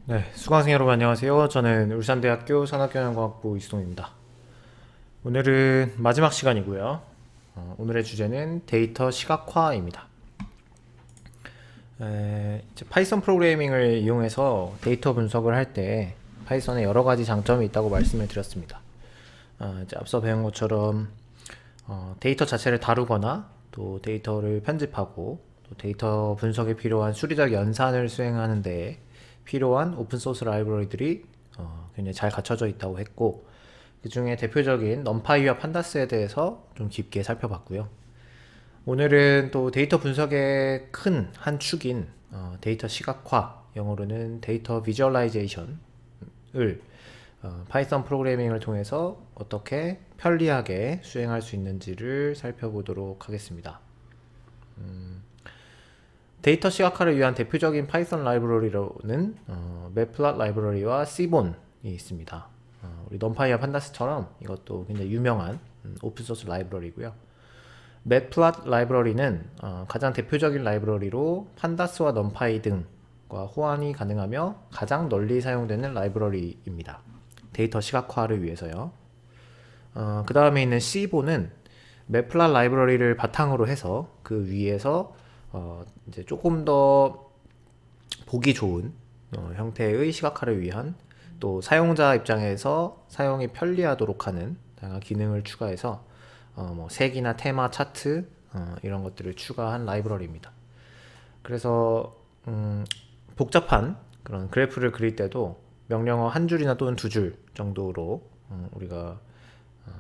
네, 수강생 여러분 안녕하세요. 저는 울산대학교 산업경영과학부 이수동입니다. 오늘은 마지막 시간이고요. 오늘의 주제는 데이터 시각화입니다. 이제 파이썬 프로그래밍을 이용해서 데이터 분석을 할 때 파이썬에 여러 가지 장점이 있다고 말씀을 드렸습니다. 이제 앞서 배운 것처럼 데이터 자체를 다루거나 또 데이터를 편집하고 또 데이터 분석에 필요한 수리적 연산을 수행하는 데 필요한 오픈소스 라이브러리들이 굉장히 잘 갖춰져 있다고 했고, 그 중에 대표적인 넘파이와 판다스에 대해서 좀 깊게 살펴봤고요. 오늘은 또 데이터 분석의 큰 한 축인 데이터 시각화, 영어로는 데이터 비주얼라이제이션을 파이썬 프로그래밍을 통해서 어떻게 편리하게 수행할 수 있는지를 살펴보도록 하겠습니다. 데이터 시각화를 위한 대표적인 파이썬 라이브러리로는 매플롯 라이브러리와 시본이 있습니다. 우리 넘파이와 판다스처럼 이것도 굉장히 유명한 오픈소스 라이브러리고요. 매플롯 라이브러리는 가장 대표적인 라이브러리로 판다스와 넘파이 등과 호환이 가능하며 가장 널리 사용되는 라이브러리입니다. 데이터 시각화를 위해서요. 그 다음에 있는 시본은 매플롯 라이브러리를 바탕으로 해서 그 위에서 이제 조금 더 보기 좋은 형태의 시각화를 위한, 또 사용자 입장에서 사용이 편리하도록 하는 다양한 기능을 추가해서 뭐 색이나 테마, 차트 이런 것들을 추가한 라이브러리입니다. 그래서 복잡한 그런 그래프를 그릴 때도 명령어 한 줄이나 또는 두 줄 정도로 우리가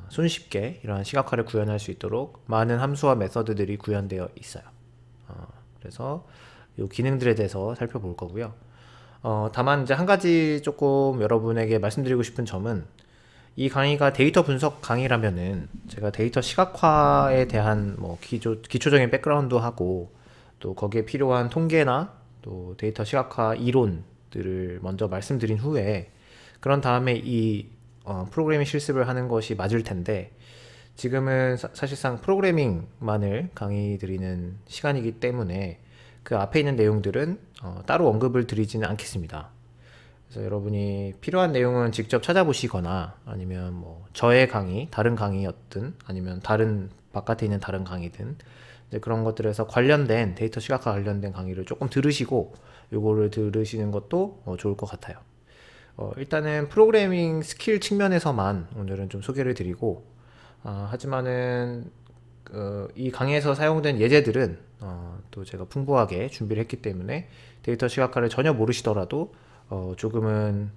손쉽게 이러한 시각화를 구현할 수 있도록 많은 함수와 메서드들이 구현되어 있어요. 그래서 이 기능들에 대해서 살펴볼 거고요. 다만 이제 한 가지 조금 여러분에게 말씀드리고 싶은 점은, 이 강의가 데이터 분석 강의라면은 제가 데이터 시각화에 대한 뭐 기초적인 백그라운드 하고 또 거기에 필요한 통계나 또 데이터 시각화 이론들을 먼저 말씀드린 후에 그런 다음에 이 프로그래밍 실습을 하는 것이 맞을 텐데, 지금은 사실상 프로그래밍만을 강의 드리는 시간이기 때문에 그 앞에 있는 내용들은 따로 언급을 드리지는 않겠습니다. 그래서 여러분이 필요한 내용은 직접 찾아보시거나 아니면 뭐 저의 강의, 다른 강의였든 아니면 다른 바깥에 있는 다른 강의든 이제 그런 것들에서 관련된 데이터 시각화 관련된 강의를 조금 들으시고 요거를 들으시는 것도 좋을 것 같아요. 일단은 프로그래밍 스킬 측면에서만 오늘은 좀 소개를 드리고, 하지만은 이 강의에서 사용된 예제들은 또 제가 풍부하게 준비를 했기 때문에 데이터 시각화를 전혀 모르시더라도 조금은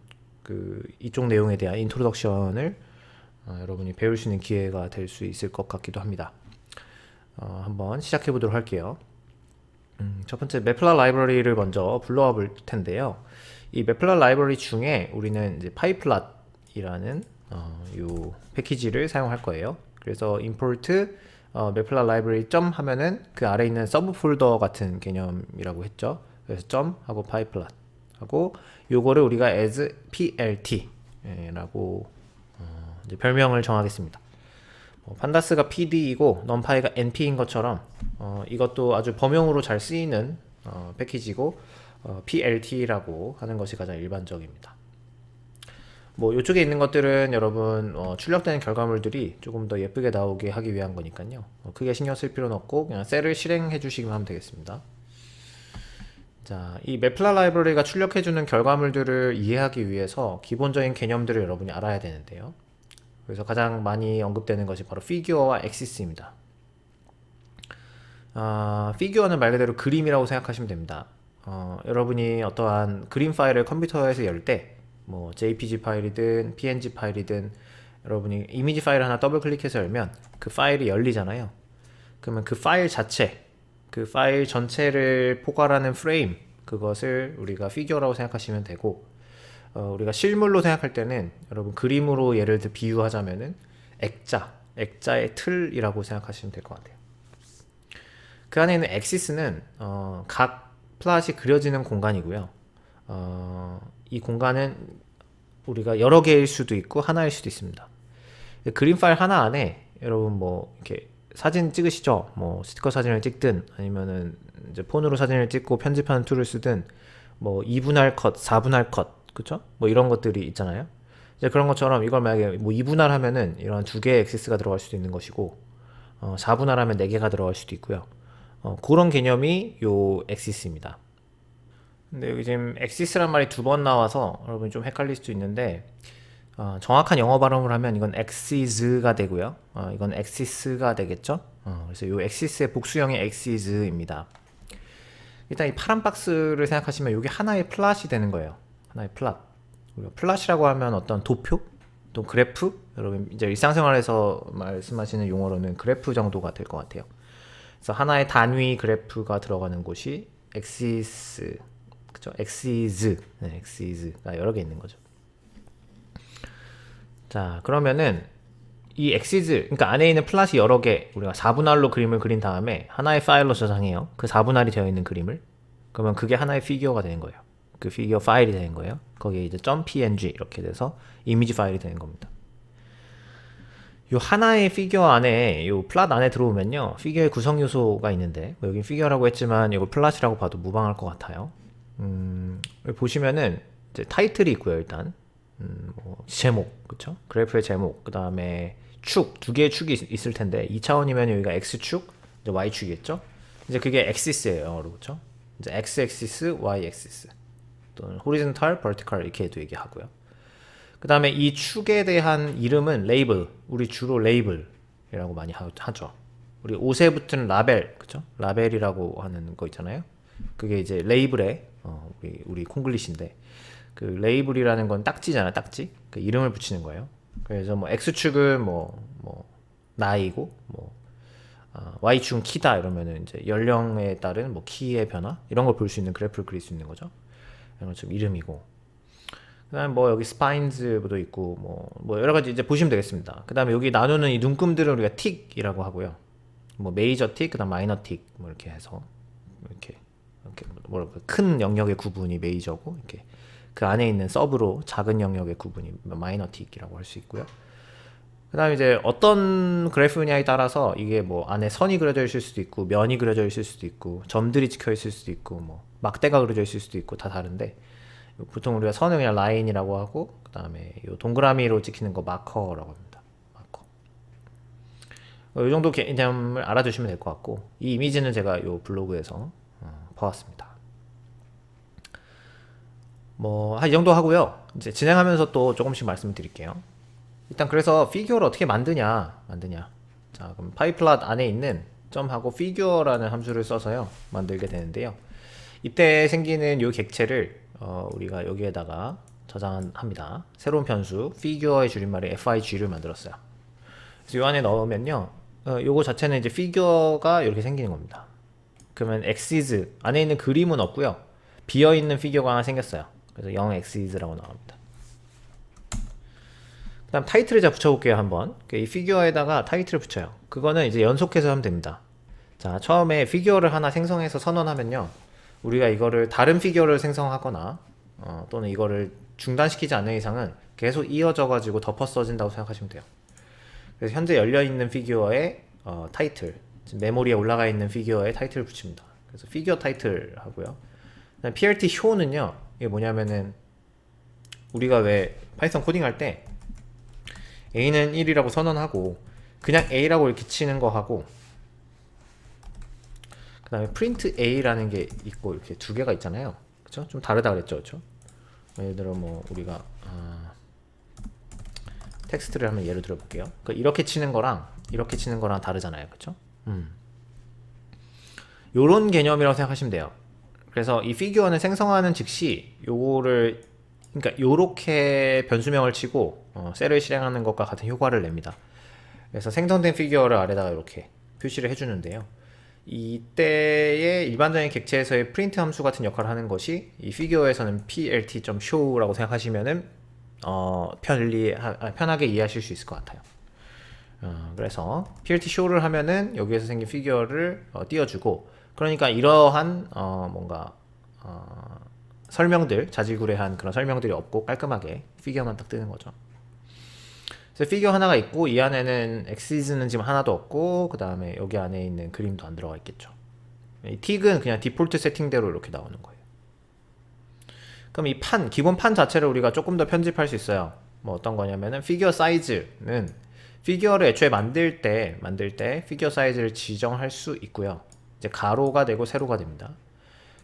이쪽 내용에 대한 인트로덕션을 여러분이 배울 수 있는 기회가 될 수 있을 것 같기도 합니다. 한번 시작해 보도록 할게요. 첫 번째 매플롯 라이브러리를 먼저 불러와 볼 텐데요. 이 매플롯 라이브러리 중에 우리는 이제 파이플롯이라는 이 패키지를 사용할 거예요. 그래서 import 매플롯 라이브러리 점 하면은 그 아래 있는 서브 폴더 같은 개념이라고 했죠. 그래서 점 하고 파이플롯 하고 요거를 우리가 as plt 라고 이제 별명을 정하겠습니다. 판다스가 PD이고 넘파이가 NP인 것처럼 이것도 아주 범용으로 잘 쓰이는 패키지고 PLT라고 하는 것이 가장 일반적입니다. 뭐 이쪽에 있는 것들은 여러분 출력되는 결과물들이 조금 더 예쁘게 나오게 하기 위한 거니까요. 크게 신경 쓸 필요는 없고 그냥 셀을 실행해 주시기만 하면 되겠습니다. 자, 이 매플롯 라이브러리가 출력해주는 결과물들을 이해하기 위해서 기본적인 개념들을 여러분이 알아야 되는데요. 그래서 가장 많이 언급되는 것이 바로 피규어와 엑시스입니다. 피규어는 말 그대로 그림이라고 생각하시면 됩니다. 여러분이 어떠한 그림 파일을 컴퓨터에서 열 때 뭐 JPG 파일이든 PNG 파일이든 여러분이 이미지 파일을 하나 더블 클릭해서 열면 그 파일이 열리잖아요. 그러면 그 파일 자체, 그 파일 전체를 포괄하는 프레임, 그것을 우리가 피규어라고 생각하시면 되고, 우리가 실물로 생각할 때는 여러분 그림으로 예를 들어 비유하자면은 액자의 틀이라고 생각하시면 될 것 같아요. 그 안에 있는 엑시스는 각 플롯이 그려지는 공간이고요. 이 공간은 우리가 여러 개일 수도 있고 하나일 수도 있습니다. 그림 파일 하나 안에 여러분 뭐 이렇게 사진 찍으시죠? 뭐 스티커 사진을 찍든 아니면은 이제 폰으로 사진을 찍고 편집하는 툴을 쓰든 뭐 2분할 컷, 4분할 컷, 그쵸? 뭐 이런 것들이 있잖아요. 이제 그런 것처럼 이걸 만약에 뭐 2분할 하면은 이런 두 개의 엑시스가 들어갈 수도 있는 것이고, 4분할 하면 4개가 들어갈 수도 있고요. 그런 개념이 요 엑시스입니다. 근데 여기 지금 엑시스란 말이 두 번 나와서 여러분이 좀 헷갈릴 수도 있는데, 정확한 영어 발음을 하면 이건 엑시스가 되고요. 이건 엑시스가 되겠죠. 그래서 요 엑시스의 복수형이 엑시스입니다. 일단 이 파란 박스를 생각하시면 이게 하나의 플랫이 되는 거예요. 하나의 플랫. 우리가 플랫이라고 하면 어떤 도표, 또 그래프. 여러분 이제 일상생활에서 말씀하시는 용어로는 그래프 정도가 될 것 같아요. 그래서 하나의 단위 그래프가 들어가는 곳이 엑시스, 그죠? 엑시즈, 네, 엑시즈가 여러 개 있는 거죠. 자, 그러면은 이 엑시즈, 그러니까 안에 있는 플랫이 여러 개, 우리가 4분할로 그림을 그린 다음에 하나의 파일로 저장해요. 그 4분할이 되어 있는 그림을. 그러면 그게 하나의 피규어가 되는 거예요. 그 피규어 파일이 되는 거예요. 거기에 이제 .png 이렇게 돼서 이미지 파일이 되는 겁니다. 요 하나의 피규어 안에, 요 플랫 안에 들어오면요, 피규어의 구성 요소가 있는데, 뭐 여긴 피규어라고 했지만 이거 플랫이라고 봐도 무방할 것 같아요. 여기 보시면은 이제 타이틀이 있고요. 일단 뭐 제목, 그쵸? 그래프의 제목, 그 다음에 축, 두 개의 축이 있을 텐데 2차원이면 여기가 x축, 이제 y축이겠죠? 이제 그게 엑시스예요, 영어로, 그쵸? 이제 x-axis, y-axis, 또는 horizontal, vertical 이렇게도 얘기하고요. 그 다음에 이 축에 대한 이름은 레이블, 우리 주로 레이블이라고 많이 하죠. 우리 옷에 붙은 라벨, 그쵸? 라벨이라고 하는 거 있잖아요. 그게 이제 레이블의 우리 콩글리시인데, 그 레이블이라는 건 딱지잖아, 딱지. 그 이름을 붙이는 거예요. 그래서 뭐 x축은 뭐 나이고, 뭐 y축은 키다 이러면은 이제 연령에 따른 뭐 키의 변화 이런 걸 볼 수 있는 그래프를 그릴 수 있는 거죠. 이런 건 좀 이름이고. 그다음 뭐 여기 스파인즈도 있고 뭐 여러 가지 이제 보시면 되겠습니다. 그다음에 여기 나누는 이 눈금들을 우리가 틱이라고 하고요. 뭐 메이저 틱, 그다음 마이너 틱, 뭐 이렇게 해서 이렇게 뭐랄까 큰 영역의 구분이 메이저고, 이렇게 그 안에 있는 서브로 작은 영역의 구분이 마이너 틱이라고 할 수 있고요. 그 다음에 이제 어떤 그래프냐에 따라서 이게 뭐 안에 선이 그려져 있을 수도 있고, 면이 그려져 있을 수도 있고, 점들이 찍혀 있을 수도 있고, 뭐 막대가 그려져 있을 수도 있고, 다 다른데, 보통 우리가 선을 그냥 라인이라고 하고, 그 다음에 요 동그라미로 찍히는 거 마커라고 합니다. 마커. 이 정도 개념을 알아두시면 될 것 같고, 이 이미지는 제가 요 블로그에서 보았습니다. 뭐 이 정도 하고요. 이제 진행하면서 또 조금씩 말씀을 드릴게요. 일단 그래서 피규어를 어떻게 만드냐. 자, 그럼 파이플랏 안에 있는 점하고 피규어라는 함수를 써서요 만들게 되는데요. 이때 생기는 이 객체를 우리가 여기에다가 저장합니다. 새로운 변수 피규어의 줄임말이 fig를 만들었어요. 그래서 이 안에 넣으면요, 요거 자체는 이제 피규어가 이렇게 생기는 겁니다. 그러면 엑시즈 안에 있는 그림은 없고요, 비어 있는 피규어가 하나 생겼어요. 그래서 0xis라고 나옵니다. 그 다음 타이틀을 제가 붙여볼게요. 한번 이 피규어에다가 타이틀을 붙여요. 그거는 이제 연속해서 하면 됩니다. 자, 처음에 피규어를 하나 생성해서 선언하면요, 우리가 이거를 다른 피규어를 생성하거나 또는 이거를 중단시키지 않는 이상은 계속 이어져 가지고 덮어 써진다고 생각하시면 돼요. 그래서 현재 열려있는 피규어의 타이틀, 메모리에 올라가 있는 피규어의 타이틀을 붙입니다. 그래서 피규어 타이틀 하고요. PLT show는요, 이게 뭐냐면은 우리가 왜 파이썬 코딩할 때 a는 1이라고 선언하고 그냥 a라고 이렇게 치는 거 하고, 그 다음에 print a라는 게 있고, 이렇게 두 개가 있잖아요. 그쵸? 좀 다르다 그랬죠, 그쵸? 예를 들어 뭐 우리가 텍스트를 한번 예를 들어 볼게요. 그러니까 이렇게 치는 거랑 이렇게 치는 거랑 다르잖아요, 그쵸? 요런 개념이라고 생각하시면 돼요. 그래서 이 피규어는 생성하는 즉시 요거를, 그러니까 요렇게 변수명을 치고 셀을 실행하는 것과 같은 효과를 냅니다. 그래서 생성된 피규어를 아래다가 이렇게 표시를 해주는데요. 이때의 일반적인 객체에서의 프린트 함수 같은 역할을 하는 것이 이 피규어에서는 plt.show라고 생각하시면은 편하게 이해하실 수 있을 것 같아요. 그래서 plt show를 하면은 여기에서 생긴 피규어를 띄워주고, 그러니까 이러한 뭔가 설명들, 자질구레한 그런 설명들이 없고 깔끔하게 피규어만 딱 뜨는 거죠. 그래서 피규어 하나가 있고, 이 안에는 엑시즈는 지금 하나도 없고, 그 다음에 여기 안에 있는 그림도 안 들어가 있겠죠. 이 틱은 그냥 디폴트 세팅대로 이렇게 나오는 거예요. 그럼 이 판, 기본 판 자체를 우리가 조금 더 편집할 수 있어요. 뭐 어떤 거냐면은 피규어 사이즈는 피규어를 애초에 만들 때 피규어 사이즈를 지정할 수 있고요. 이제 가로가 되고 세로가 됩니다.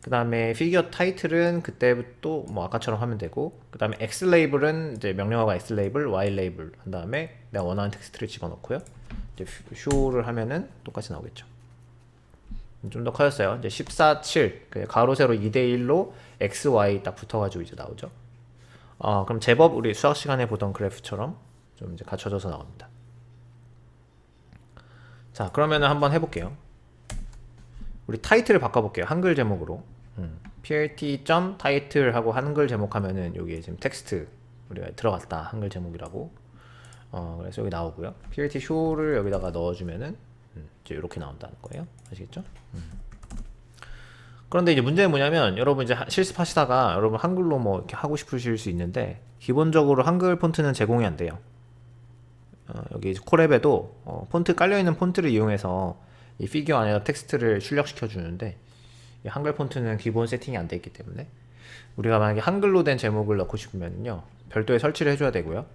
그 다음에 피규어 타이틀은 그때부터 뭐 아까처럼 하면 되고, 그 다음에 X 레이블은 이제 명령어가 X 레이블, Y 레이블 한 다음에 내가 원하는 텍스트를 집어넣고요. 이제 쇼를 하면은 똑같이 나오겠죠. 좀 더 커졌어요. 이제 14, 7 가로 세로 2대1로 X, Y 딱 붙어가지고 이제 나오죠. 그럼 제법 우리 수학 시간에 보던 그래프처럼 좀 이제 갖춰져서 나옵니다. 자, 그러면은 한번 해볼게요. 우리 타이틀을 바꿔볼게요. 한글 제목으로. plt.title 하고 한글 제목 하면은 여기에 지금 텍스트 우리가 들어갔다. 한글 제목이라고. 그래서 여기 나오고요. plt show를 여기다가 넣어주면은 이제 이렇게 나온다는 거예요. 아시겠죠? 그런데 이제 문제는 뭐냐면, 여러분 이제 실습하시다가 여러분 한글로 뭐 이렇게 하고 싶으실 수 있는데, 기본적으로 한글 폰트는 제공이 안 돼요. 여기 콜앱에도 폰트 깔려있는 폰트를 이용해서 이 피규어 안에다 텍스트를 출력시켜 주는데, 이 한글 폰트는 기본 세팅이 안 돼 있기 때문에 우리가 만약에 한글로 된 제목을 넣고 싶으면요 별도의 설치를 해줘야 되고요.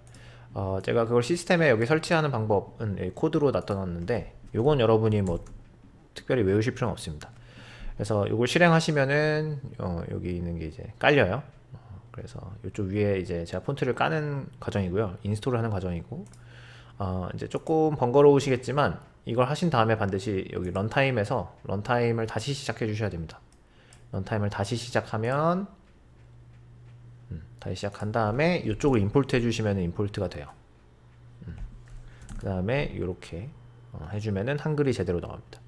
제가 그걸 시스템에 여기 설치하는 방법은 코드로 놔둬놨는데, 요건 여러분이 뭐 특별히 외우실 필요는 없습니다. 그래서 이걸 실행하시면은 여기 있는 게 이제 깔려요. 그래서 이쪽 위에 이제 제가 폰트를 까는 과정이고요, 인스톨을 하는 과정이고, 이제 조금 번거로우시겠지만 이걸 하신 다음에 반드시 여기 런타임에서 런타임을 다시 시작해 주셔야 됩니다. 런타임을 다시 시작하면 다시 시작한 다음에 이쪽을 임포트 해주시면 임포트가 돼요. 그 다음에 이렇게 해주면은 한글이 제대로 나옵니다.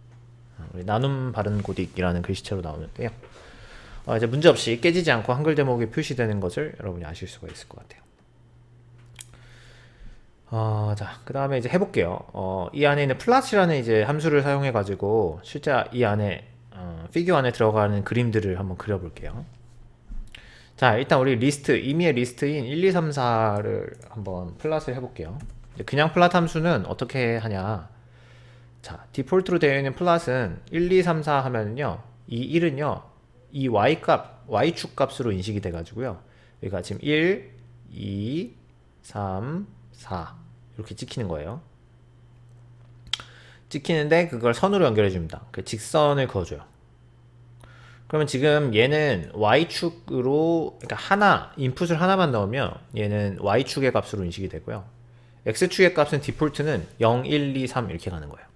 우리 나눔 바른 고딕이라는 글씨체로 나오는데요. 이제 문제없이 깨지지 않고 한글 제목이 표시되는 것을 여러분이 아실 수가 있을 것 같아요. 자, 그 다음에 이제 해볼게요. 이 안에 있는 플랫이라는 이제 함수를 사용해 가지고 실제 이 안에 피규어 안에 들어가는 그림들을 한번 그려볼게요. 자, 일단 우리 리스트, 임의의 리스트인 1, 2, 3, 4를 한번 플랫을 해볼게요. 그냥 플랫 함수는 어떻게 하냐. 자, 디폴트로 되어 있는 플랫은 1, 2, 3, 4 하면은요, 이 1은요, 이 y축 값으로 인식이 돼가지고요. 여기가 지금 1, 2, 3, 4 이렇게 찍히는 거예요. 찍히는데 그걸 선으로 연결해 줍니다. 그 직선을 그어줘요. 그러면 지금 얘는 y축으로, 그러니까 인풋을 하나만 넣으면 얘는 y축의 값으로 인식이 되고요. x축의 값은 디폴트는 0, 1, 2, 3 이렇게 가는 거예요.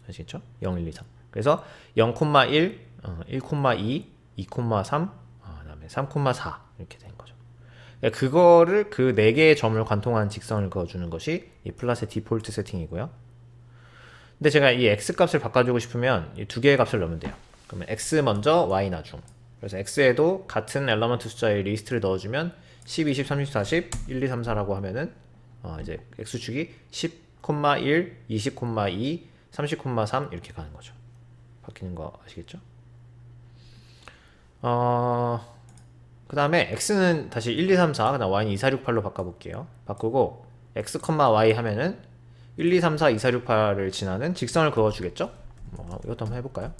아시겠죠? 0, 1, 2, 3. 그래서 0, 1, 1, 2, 3, 그다음에 3, 4 이렇게 되는 거죠. 그거를 그 4개의 점을 관통한 직선을 그어주는 것이 이 플랫의 디폴트 세팅이고요. 근데 제가 이 x 값을 바꿔주고 싶으면 이 2개의 값을 넣으면 돼요. 그러면 x 먼저, y 나중. 그래서 x에도 같은 엘러먼트 숫자의 리스트를 넣어주면 10, 20, 30, 40, 1, 2, 3, 4라고 하면은 이제 x축이 10, 1, 20, 2, 30, 3 이렇게 가는 거죠. 바뀌는 거 아시겠죠? 그 다음에 x는 다시 1, 2, 3, 4, 그 다음 y는 2, 4, 6, 8로 바꿔볼게요. 바꾸고 x, y 하면은 1, 2, 3, 4, 2, 4, 6, 8을 지나는 직선을 그어주겠죠? 이것도 한번 해볼까요?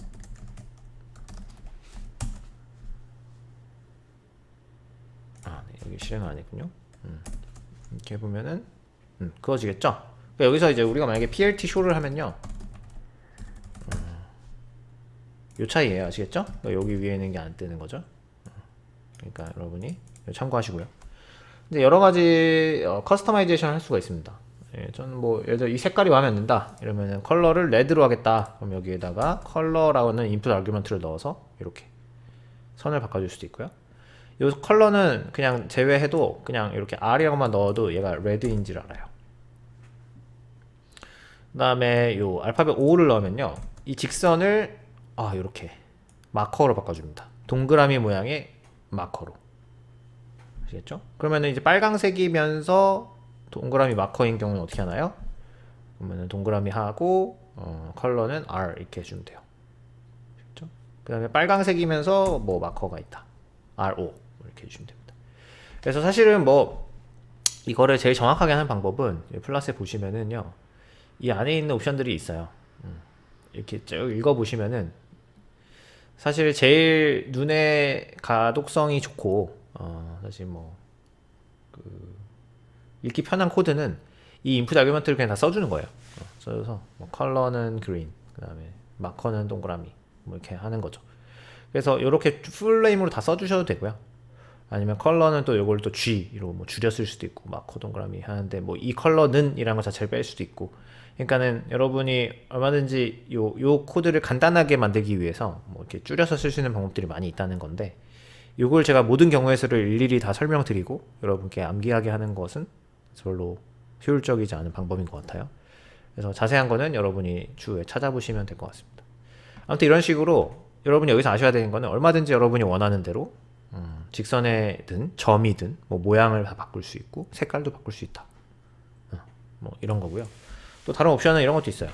네, 여기 실행을 안 했군요. 이렇게 해보면은 그어지겠죠? 그러니까 여기서 이제 우리가 만약에 plt show를 하면요, 요 차이예요. 아시겠죠? 그러니까 여기 위에 있는 게 안 뜨는 거죠. 그러니까 여러분이 참고하시고요. 근데 여러 가지 커스터마이제이션 할 수가 있습니다. 저는 뭐 예를 들어 이 색깔이 마음에 안 든다 이러면은 컬러를 레드로 하겠다. 그럼 여기에다가 컬러라고는 인풋 아규먼트를 넣어서 이렇게 선을 바꿔줄 수도 있고요. 이 컬러는 그냥 제외해도 그냥 이렇게 R이라고만 넣어도 얘가 레드인지를 알아요. 그 다음에 요 알파벳 O를 넣으면요, 이 직선을 이렇게 마커로 바꿔줍니다. 동그라미 모양의 마커로. 아시겠죠? 그러면은 이제 빨강색이면서 동그라미 마커인 경우는 어떻게 하나요? 그러면은 동그라미 하고 컬러는 R 이렇게 해주면 돼요. 아시겠죠? 그 다음에 빨강색이면서 뭐 마커가 있다. RO 이렇게 해주시면 됩니다. 그래서 사실은 뭐 이거를 제일 정확하게 하는 방법은 플러스에 보시면은요, 이 안에 있는 옵션들이 있어요. 이렇게 쭉 읽어보시면은 사실 제일 눈에 가독성이 좋고 사실 읽기 편한 코드는 이 인풋 아규먼트를 그냥 다 써주는 거예요. 써줘서 컬러는 그린, 그 다음에 마커는 동그라미 이렇게 하는 거죠. 그래서 이렇게 풀네임으로 다 써주셔도 되고요. 아니면 컬러는 또 요걸 또 G로 줄여 쓸 수도 있고, 마커 동그라미 하는데 이 컬러는 이라는 것 자체를 뺄 수도 있고. 그러니까는 여러분이 얼마든지 요 코드를 간단하게 만들기 위해서 이렇게 줄여서 쓸 수 있는 방법들이 많이 있다는 건데, 요걸 제가 모든 경우에서를 일일이 다 설명드리고 여러분께 암기하게 하는 것은 별로 효율적이지 않은 방법인 것 같아요. 그래서 자세한 거는 여러분이 추후에 찾아보시면 될 것 같습니다. 아무튼 이런 식으로 여러분이 여기서 아셔야 되는 거는 얼마든지 여러분이 원하는 대로 직선이든 점이든 모양을 다 바꿀 수 있고 색깔도 바꿀 수 있다. 이런 거고요. 또 다른 옵션은 이런 것도 있어요.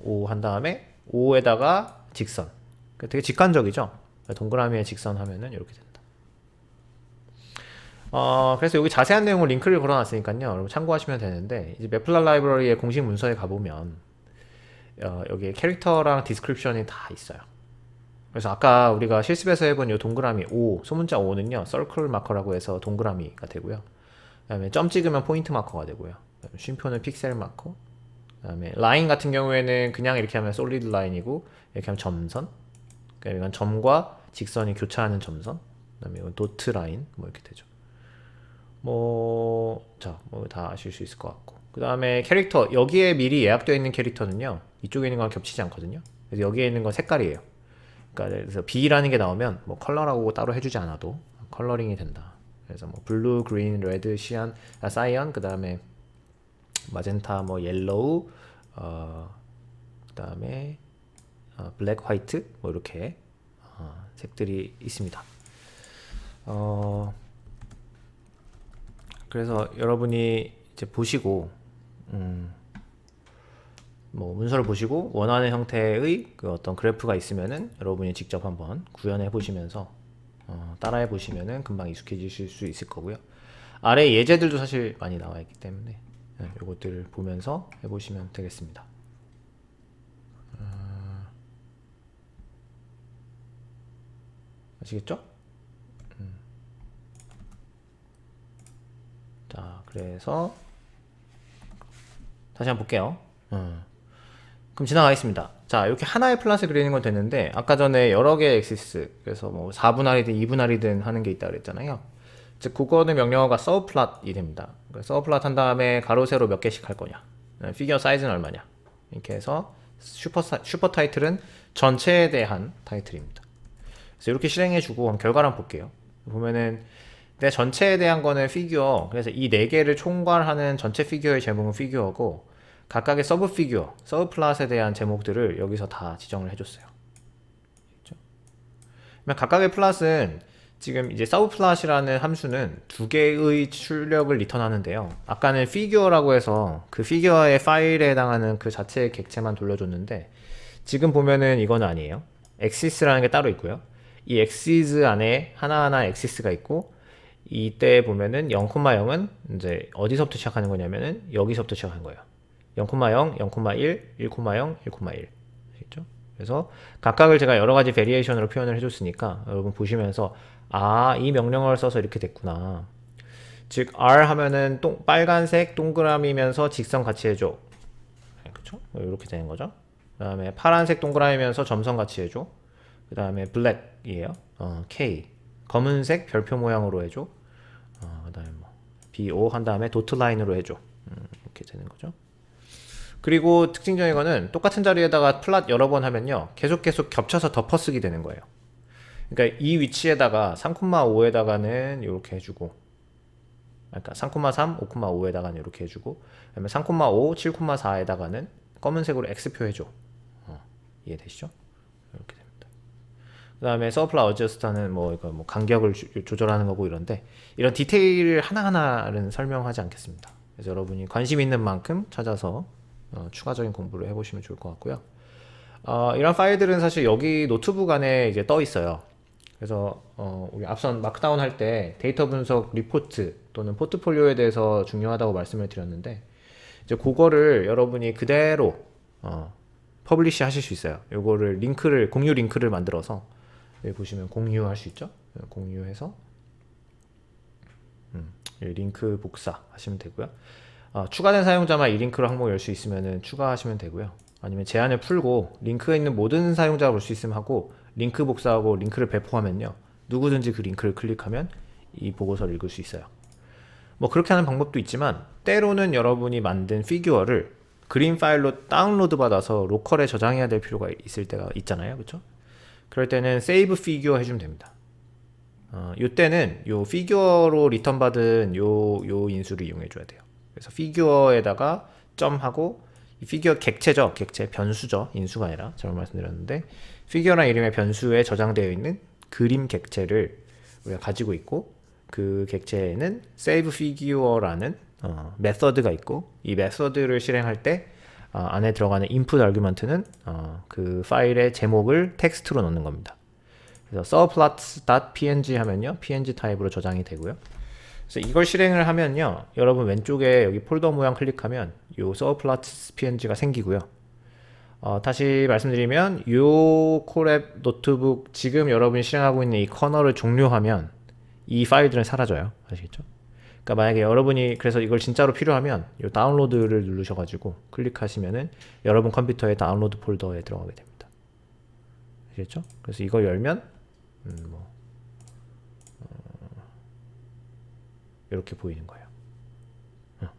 O 한 다음에 O에다가 직선. 되게 직관적이죠. 동그라미에 직선 하면은 이렇게 된다. 그래서 여기 자세한 내용을 링크를 걸어놨으니까요. 여러분 참고하시면 되는데, 이제 매플럿 라이브러리의 공식 문서에 가보면 여기에 캐릭터랑 디스크립션이 다 있어요. 그래서 아까 우리가 실습에서 해본 이 동그라미 O, 소문자 O는요, 서클 마커라고 해서 동그라미가 되고요. 그 다음에 점 찍으면 포인트 마커가 되고요. 쉼표는 픽셀 마커. 그 다음에 라인 같은 경우에는 그냥 이렇게 하면 솔리드 라인이고, 이렇게 하면 점선. 그러니까 이건 점과 직선이 교차하는 점선. 그 다음에 이건 도트 라인, 이렇게 되죠. 다 아실 수 있을 것 같고. 그 다음에 캐릭터, 여기에 미리 예약되어 있는 캐릭터는요, 이쪽에 있는 거랑 겹치지 않거든요. 그래서 여기에 있는 건 색깔이에요. 그러니까 그래서 B라는 게 나오면 컬러라고 따로 해주지 않아도 컬러링이 된다. 그래서 블루, 그린, 레드, 시안, 사이언, 그 다음에 마젠타, 옐로우, 그 다음에 블랙, 화이트, 이렇게 색들이 있습니다. 그래서 여러분이 이제 보시고 문서를 보시고 원하는 형태의 그 어떤 그래프가 있으면은 여러분이 직접 한번 구현해 보시면서 따라해 보시면은 금방 익숙해지실 수 있을 거고요. 아래 예제들도 사실 많이 나와 있기 때문에 이것들을 보면서 해보시면 되겠습니다. 아시겠죠? 자, 그래서 다시 한번 볼게요. 그럼 지나가겠습니다. 자, 이렇게 하나의 플랫을 그리는 건 됐는데, 아까 전에 여러 개의 엑시스, 그래서 4분할이든 2분할이든 하는 게 있다 그랬잖아요. 즉, 그거는 명령어가 서브플롯이 됩니다. 서브플롯 한 다음에 가로, 세로 몇 개씩 할 거냐, 피규어 사이즈는 얼마냐, 이렇게 해서 슈퍼 타이틀은 전체에 대한 타이틀입니다. 그래서 이렇게 실행해주고 결과를 한번 볼게요. 보면은 내 전체에 대한 거는 피규어, 그래서 이 4개를 총괄하는 전체 피규어의 제목은 피규어고, 각각의 서브 피규어, 서브 플랫에 대한 제목들을 여기서 다 지정을 해줬어요. 그러면 각각의 플랫은 지금 이제 서브 플랫이라는 함수는 2개의 출력을 리턴하는데요. 아까는 피규어라고 해서 그 피규어의 파일에 해당하는 그 자체의 객체만 돌려줬는데, 지금 보면은 이건 아니에요. 엑시스라는 게 따로 있고요. 이 엑시스 안에 하나하나 엑시스가 있고, 이때 보면은 0,0은 이제 어디서부터 시작하는 거냐면은 여기서부터 시작하는 거예요. 0,0, 0,1, 1,0, 1,1. 알겠죠? 그래서 각각을 제가 여러 가지 베리에이션으로 표현을 해줬으니까 여러분 보시면서 이 명령어를 써서 이렇게 됐구나. 즉 R 하면은 빨간색 동그라미면서 직선 같이 해줘. 그렇죠? 이렇게 되는 거죠. 그 다음에 파란색 동그라미면서 점선 같이 해줘. 그 다음에 블랙이에요. K. 검은색 별표 모양으로 해줘. 그 다음에 BO 한 다음에 도트 라인으로 해줘. 이렇게 되는 거죠. 그리고 특징적인 거는 똑같은 자리에다가 플랫 여러 번 하면요, 계속 겹쳐서 덮어쓰기 되는 거예요. 그러니까 이 위치에다가 3,5에다가는 이렇게 해주고, 그러니까 3,3, 5,5에다가는 이렇게 해주고, 그다음에 3,5, 7,4에다가는 검은색으로 X표 해줘. 이해되시죠? 이렇게 됩니다. 그 다음에 서플라 어저스트는 이거 간격을 조절하는 거고 이런데, 이런 디테일을 하나하나는 설명하지 않겠습니다. 그래서 여러분이 관심 있는 만큼 찾아서 추가적인 공부를 해보시면 좋을 것 같고요. 이런 파일들은 사실 여기 노트북 안에 이제 떠 있어요. 그래서 우리 앞선 마크다운 할 때 데이터 분석 리포트 또는 포트폴리오에 대해서 중요하다고 말씀을 드렸는데, 이제 그거를 여러분이 그대로 퍼블리시 하실 수 있어요. 요거를 공유 링크를 만들어서 여기 보시면 공유할 수 있죠. 공유해서 링크 복사 하시면 되고요. 추가된 사용자만 이 링크로 항목 열 수 있으면 추가하시면 되고요. 아니면 제한을 풀고 링크에 있는 모든 사용자가 볼 수 있으면 하고 링크 복사하고 링크를 배포하면요. 누구든지 그 링크를 클릭하면 이 보고서를 읽을 수 있어요. 뭐 그렇게 하는 방법도 있지만 때로는 여러분이 만든 피규어를 그림 파일로 다운로드 받아서 로컬에 저장해야 될 필요가 있을 때가 있잖아요. 그렇죠? 그럴 때는 save figure 해주면 됩니다. 요때는 요 피규어로 리턴 받은 요 인수를 이용해 줘야 돼요. 그래서 피규어에다가 점하고 이 피규어 객체죠. 객체 변수죠. 인수가 아니라 잘못 말씀드렸는데 피규어라는 이름의 변수에 저장되어 있는 그림 객체를 우리가 가지고 있고 그 객체에는 save figure라는 메서드가 있고 이 메서드를 실행할 때 안에 들어가는 input argument는 그 파일의 제목을 텍스트로 넣는 겁니다. 그래서 subplots.png 하면요 png 타입으로 저장이 되고요. 그래서 이걸 실행을 하면요 여러분 왼쪽에 여기 폴더 모양 클릭하면 요 subplots.png가 생기고요. 다시 말씀드리면 요 콜앱 노트북 지금 여러분이 실행하고 있는 이 커널을 종료하면 이 파일들은 사라져요. 아시겠죠? 그러니까 만약에 여러분이 그래서 이걸 진짜로 필요하면 이 다운로드를 누르셔가지고 클릭하시면은 여러분 컴퓨터의 다운로드 폴더에 들어가게 됩니다. 아시겠죠? 그래서 이걸 열면 이렇게 보이는 거예요.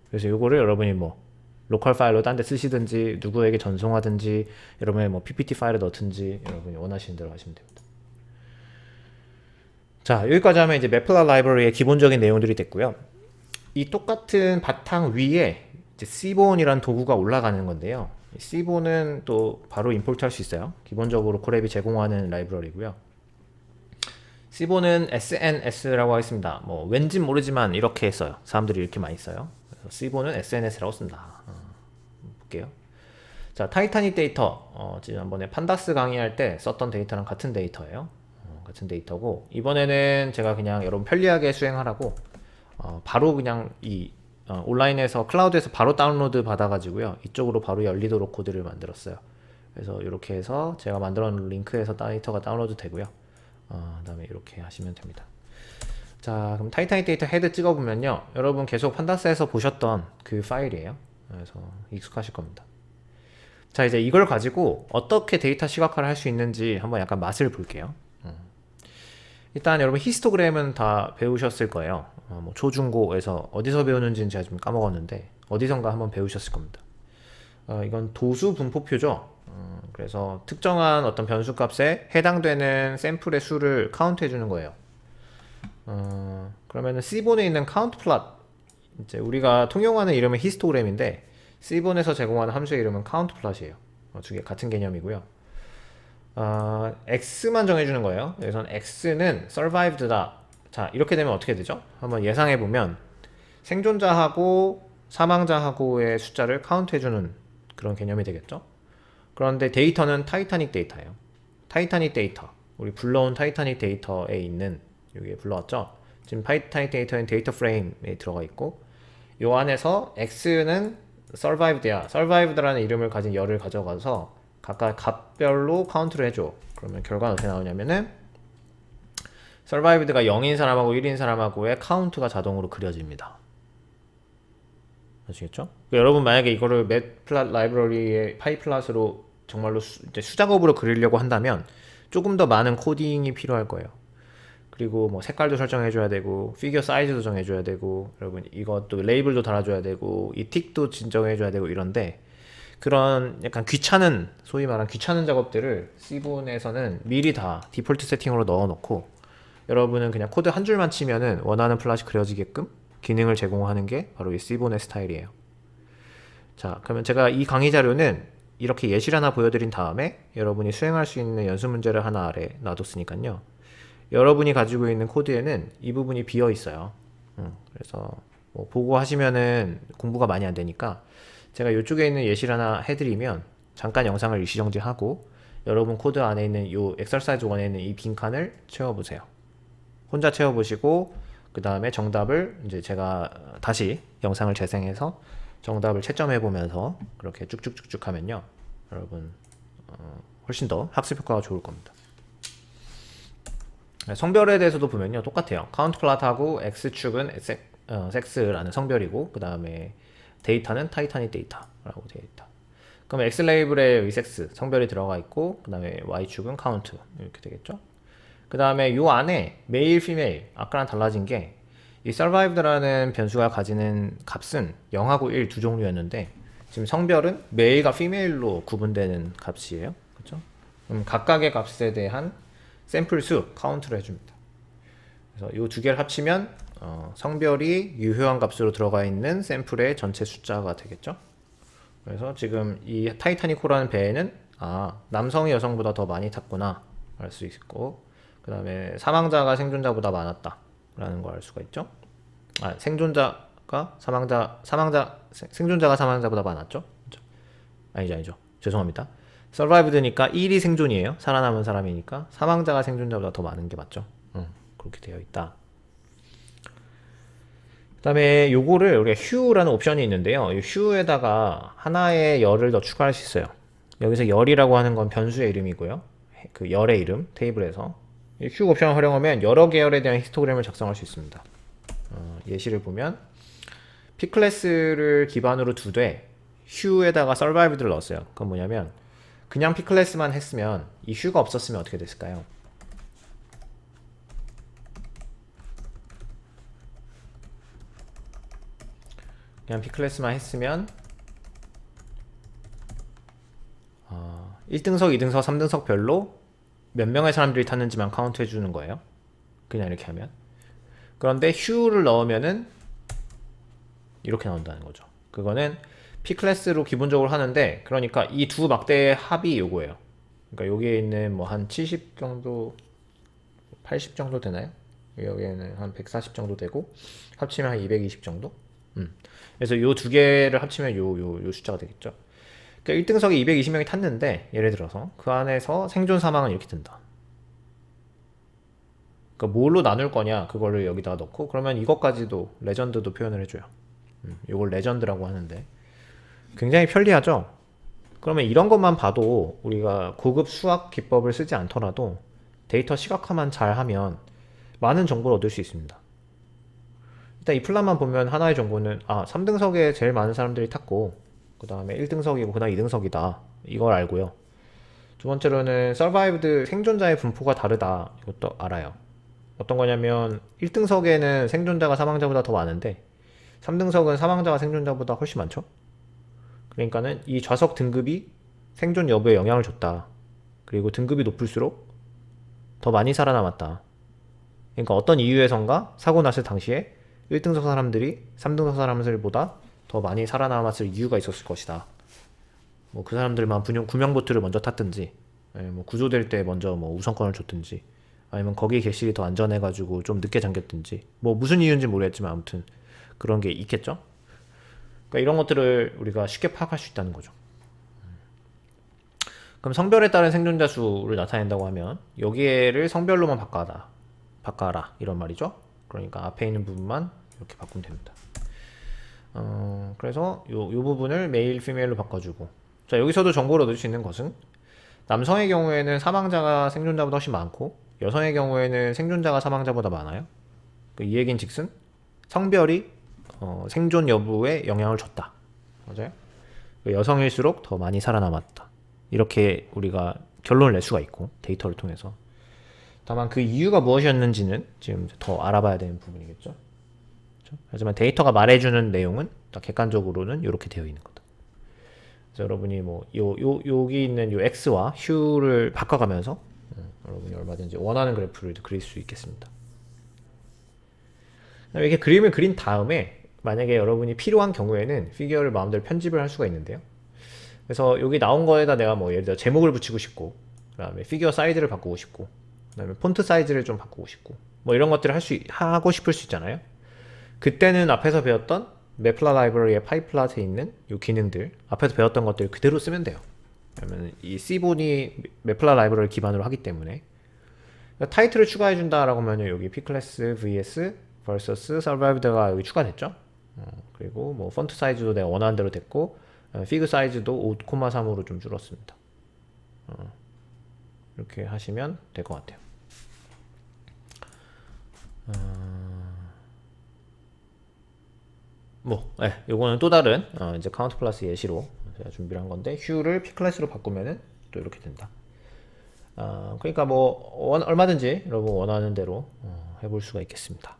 그래서 이거를 여러분이 뭐 로컬 파일로 딴 데 쓰시든지 누구에게 전송하든지 여러분의 뭐 PPT 파일을 넣든지 여러분이 원하시는 대로 하시면 됩니다. 자, 여기까지 하면 이제 매플라 라이브러리의 기본적인 내용들이 됐고요. 이 똑같은 바탕 위에 이제 C본이라는 도구가 올라가는 건데요. C본은 또 바로 임포트 할 수 있어요. 기본적으로 콜앱이 제공하는 라이브러리고요. C본은 SNS라고 하겠습니다. 뭐 왠지 모르지만 이렇게 써요. 사람들이 이렇게 많이 써요. 그래서 C본은 SNS라고 씁니다. 볼게요. 자, 타이타닉 데이터 지난번에 판다스 강의할 때 썼던 데이터랑 같은 데이터예요. 같은 데이터고 이번에는 제가 그냥 여러분 편리하게 수행하라고 바로 그냥 이 온라인에서 클라우드에서 바로 다운로드 받아가지고요 이쪽으로 바로 열리도록 코드를 만들었어요. 그래서 이렇게 해서 제가 만들어 놓은 링크에서 데이터가 다운로드 되고요. 그다음에 이렇게 하시면 됩니다. 자, 그럼 타이타닉 데이터 헤드 찍어보면요 여러분 계속 판다스에서 보셨던 그 파일이에요. 그래서 익숙하실 겁니다. 자, 이제 이걸 가지고 어떻게 데이터 시각화를 할 수 있는지 한번 약간 맛을 볼게요. 일단 여러분 히스토그램은 다 배우셨을 거예요. 뭐 초중고에서 어디서 배우는지는 제가 좀 까먹었는데 어디선가 한번 배우셨을 겁니다. 이건 도수 분포표죠. 그래서 특정한 어떤 변수 값에 해당되는 샘플의 수를 카운트 해주는 거예요. 그러면은 C본에 있는 count plot, 이제 우리가 통용하는 이름은 히스토그램인데 C본에서 제공하는 함수의 이름은 count plot이에요. 두 개 같은 개념이고요. X만 정해주는 거예요. 여기서는 X는 survived다. 자, 이렇게 되면 어떻게 되죠? 한번 예상해보면 생존자하고 사망자하고의 숫자를 카운트해주는 그런 개념이 되겠죠? 그런데 데이터는 타이타닉 데이터예요. 타이타닉 데이터, 우리 불러온 타이타닉 데이터에 있는 여기에 불러왔죠? 지금 타이타닉 데이터는 데이터 프레임에 들어가 있고 요 안에서 X는 survived야. survived라는 이름을 가진 열을 가져가서 각각 값별로 카운트를 해줘. 그러면 결과는 어떻게 나오냐면은 survived가 0인 사람하고 1인 사람하고의 카운트가 자동으로 그려집니다. 아시겠죠? 여러분 만약에 이거를 매플롯 라이브러리의 파이플롯으로 정말로 수작업으로 그리려고 한다면 조금 더 많은 코딩이 필요할 거예요. 그리고 뭐 색깔도 설정해줘야 되고 피규어 사이즈도 정해줘야 되고 여러분 이것도 레이블도 달아줘야 되고 이 틱도 진정해줘야 되고 이런데 그런 약간 귀찮은 소위 말하는 귀찮은 작업들을 C본에서는 미리 다 디폴트 세팅으로 넣어놓고 여러분은 그냥 코드 한 줄만 치면은 원하는 플롯이 그려지게끔 기능을 제공하는 게 바로 이 C본의 스타일이에요. 자, 그러면 제가 이 강의 자료는 이렇게 예시를 하나 보여드린 다음에 여러분이 수행할 수 있는 연습 문제를 하나 아래 놔뒀으니까요. 여러분이 가지고 있는 코드에는 이 부분이 비어 있어요. 그래서 뭐 보고 하시면은 공부가 많이 안 되니까 제가 이쪽에 있는 예시를 하나 해드리면 잠깐 영상을 일시정지하고 여러분 코드 안에 있는 이 엑서사이즈 1에 있는 이 빈칸을 채워보세요. 혼자 채워보시고 그 다음에 정답을 이제 제가 다시 영상을 재생해서 정답을 채점해보면서 그렇게 쭉쭉쭉쭉 하면요 여러분 훨씬 더 학습 효과가 좋을 겁니다. 성별에 대해서도 보면요 똑같아요. 카운트 플롯하고 X축은 섹스라는 성별이고 그 다음에 데이터는 타이타닉 데이터라고 되어 있다. 그럼 X 레이블에 여기 섹스 성별이 들어가 있고 그 다음에 Y축은 카운트 이렇게 되겠죠. 그 다음에 요 안에 메일, 피메일 아까랑 달라진 게 이 survived라는 변수가 가지는 값은 0하고 1 두 종류였는데 지금 성별은 메일과 피메일로 구분되는 값이에요. 그렇죠? 그럼 각각의 값에 대한 샘플 수 카운트를 해줍니다. 그래서 이 두 개를 합치면 성별이 유효한 값으로 들어가 있는 샘플의 전체 숫자가 되겠죠. 그래서 지금 이 타이타닉호라는 배에는 남성이 여성보다 더 많이 탔구나 알 수 있고 그 다음에 사망자가 생존자보다 많았다 라는 걸 알 수가 있죠. 생존자가 생존자가 사망자보다 많았죠. 그렇죠? 아니죠. 죄송합니다. 서바이브드니까 1이 생존이에요. 살아남은 사람이니까 사망자가 생존자보다 더 많은 게 맞죠. 그렇게 되어 있다. 그 다음에 요거를 우리가 휴라는 옵션이 있는데요. 이 휴에다가 하나의 열을 더 추가할 수 있어요. 여기서 열이라고 하는 건 변수의 이름이고요. 그 열의 이름 테이블에서 휴 옵션을 활용하면 여러 계열에 대한 히스토그램을 작성할 수 있습니다. 예시를 보면 P 클래스를 기반으로 두되 휴에다가 survived를 넣었어요. 그건 뭐냐면 그냥 P 클래스만 했으면 이 휴가 없었으면 어떻게 됐을까요? 그냥 P 클래스만 했으면 1등석, 2등석, 3등석 별로 몇 명의 사람들이 탔는지만 카운트 해주는 거예요. 그냥 이렇게 하면. 그런데 휴를 넣으면은 이렇게 나온다는 거죠. 그거는 P 클래스로 기본적으로 하는데 그러니까 이 두 막대의 합이 요거예요. 그러니까 여기에 있는 뭐 한 70 정도 80 정도 되나요? 여기에는 한 140 정도 되고 합치면 한 220 정도? 그래서 요 두 개를 합치면 요 숫자가 되겠죠. 그러니까 1등석에 220명이 탔는데 예를 들어서 그 안에서 생존 사망은 이렇게 된다. 그러니까 뭘로 나눌 거냐 그거를 여기다가 넣고 그러면 이것까지도 레전드도 표현을 해줘요. 이걸 레전드라고 하는데 굉장히 편리하죠. 그러면 이런 것만 봐도 우리가 고급 수학 기법을 쓰지 않더라도 데이터 시각화만 잘 하면 많은 정보를 얻을 수 있습니다. 일단 이 플랫만 보면 하나의 정보는 3등석에 제일 많은 사람들이 탔고 그 다음에 1등석이고 그 다음 2등석이다 이걸 알고요. 두 번째로는 survived 생존자의 분포가 다르다 이것도 알아요. 어떤 거냐면 1등석에는 생존자가 사망자보다 더 많은데 3등석은 사망자가 생존자보다 훨씬 많죠. 그러니까는 이 좌석 등급이 생존 여부에 영향을 줬다. 그리고 등급이 높을수록 더 많이 살아남았다. 그러니까 어떤 이유에선가 사고 났을 당시에 1등석 사람들이 3등석 사람들보다 더 많이 살아남았을 이유가 있었을 것이다. 뭐 그 사람들만 구명보트를 먼저 탔든지, 뭐 구조될 때 먼저 뭐 우선권을 줬든지, 아니면 거기 객실이 더 안전해가지고 좀 늦게 잠겼든지, 뭐 무슨 이유인지 모르겠지만 아무튼 그런 게 있겠죠. 그러니까 이런 것들을 우리가 쉽게 파악할 수 있다는 거죠. 그럼 성별에 따른 생존자 수를 나타낸다고 하면 여기를 성별로만 바꿔라 이런 말이죠. 그러니까 앞에 있는 부분만 이렇게 바꾸면 됩니다. 그래서 요 부분을 메일, 피메일로 바꿔주고 자 여기서도 정보를 얻을 수 있는 것은 남성의 경우에는 사망자가 생존자보다 훨씬 많고 여성의 경우에는 생존자가 사망자보다 많아요. 이 얘기는 즉슨 성별이 생존 여부에 영향을 줬다. 맞아요? 여성일수록 더 많이 살아남았다. 이렇게 우리가 결론을 낼 수가 있고 데이터를 통해서 다만 그 이유가 무엇이었는지는 지금 더 알아봐야 되는 부분이겠죠. 그렇죠? 하지만 데이터가 말해주는 내용은 객관적으로는 이렇게 되어 있는 거다. 그래서 여러분이 뭐 여기 있는 요 x와 휴를 바꿔가면서 여러분이 얼마든지 원하는 그래프를 그릴 수 있겠습니다. 이렇게 그림을 그린 다음에 만약에 여러분이 필요한 경우에는 피규어를 마음대로 편집을 할 수가 있는데요. 그래서 여기 나온 거에다 내가 뭐 예를 들어 제목을 붙이고 싶고 그 다음에 피규어 사이즈를 바꾸고 싶고 그 다음에 폰트 사이즈를 좀 바꾸고 싶고 뭐 이런 것들을 하고 싶을 수 있잖아요. 그때는 앞에서 배웠던 매플라 라이브러리의 파이플랏에 있는 이 기능들 앞에서 배웠던 것들 그대로 쓰면 돼요. 왜냐면 이 C본이 매플라 라이브러리 기반으로 하기 때문에 그러니까 타이틀을 추가해 준다라고 하면 여기 P클래스 vs vs survived가 여기 추가됐죠. 그리고 뭐 폰트 사이즈도 내가 원하는 대로 됐고 피그 사이즈도 5,3으로 좀 줄었습니다. 이렇게 하시면 될 것 같아요. 요거는 또 다른 이제 카운트 플러스 예시로 제가 준비를 한 건데 휴를 p 클래스로 바꾸면은 또 이렇게 된다. 그러니까 얼마든지 여러분 원하는 대로 해볼 수가 있겠습니다.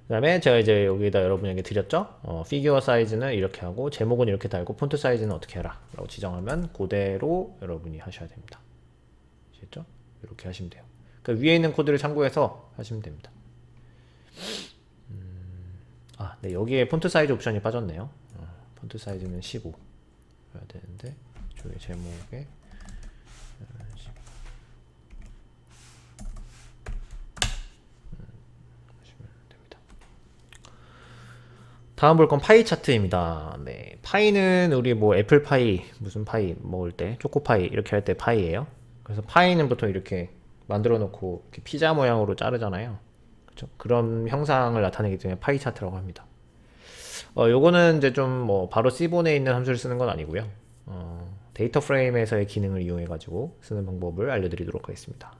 그 다음에 제가 이제 여기다 여러분에게 드렸죠. 피규어 사이즈는 이렇게 하고 제목은 이렇게 달고 폰트 사이즈는 어떻게 해라 라고 지정하면 그대로 여러분이 하셔야 됩니다. 아시겠죠? 이렇게 하시면 돼요. 그 위에 있는 코드를 참고해서 하시면 됩니다. 네, 여기에 폰트 사이즈 옵션이 빠졌네요. 폰트 사이즈는 15 해야 되는데 저기 제목에 다음 볼 건 파이 차트입니다. 네, 파이는 우리 애플 파이, 무슨 파이 먹을 때, 초코 파이 이렇게 할 때 파이예요. 그래서 파이는 보통 이렇게 만들어 놓고 이렇게 피자 모양으로 자르잖아요. 그렇죠? 그런 형상을 나타내기 때문에 파이 차트라고 합니다. 요거는 이제 좀 바로 C본에 있는 함수를 쓰는 건 아니고요. 데이터 프레임에서의 기능을 이용해 가지고 쓰는 방법을 알려드리도록 하겠습니다.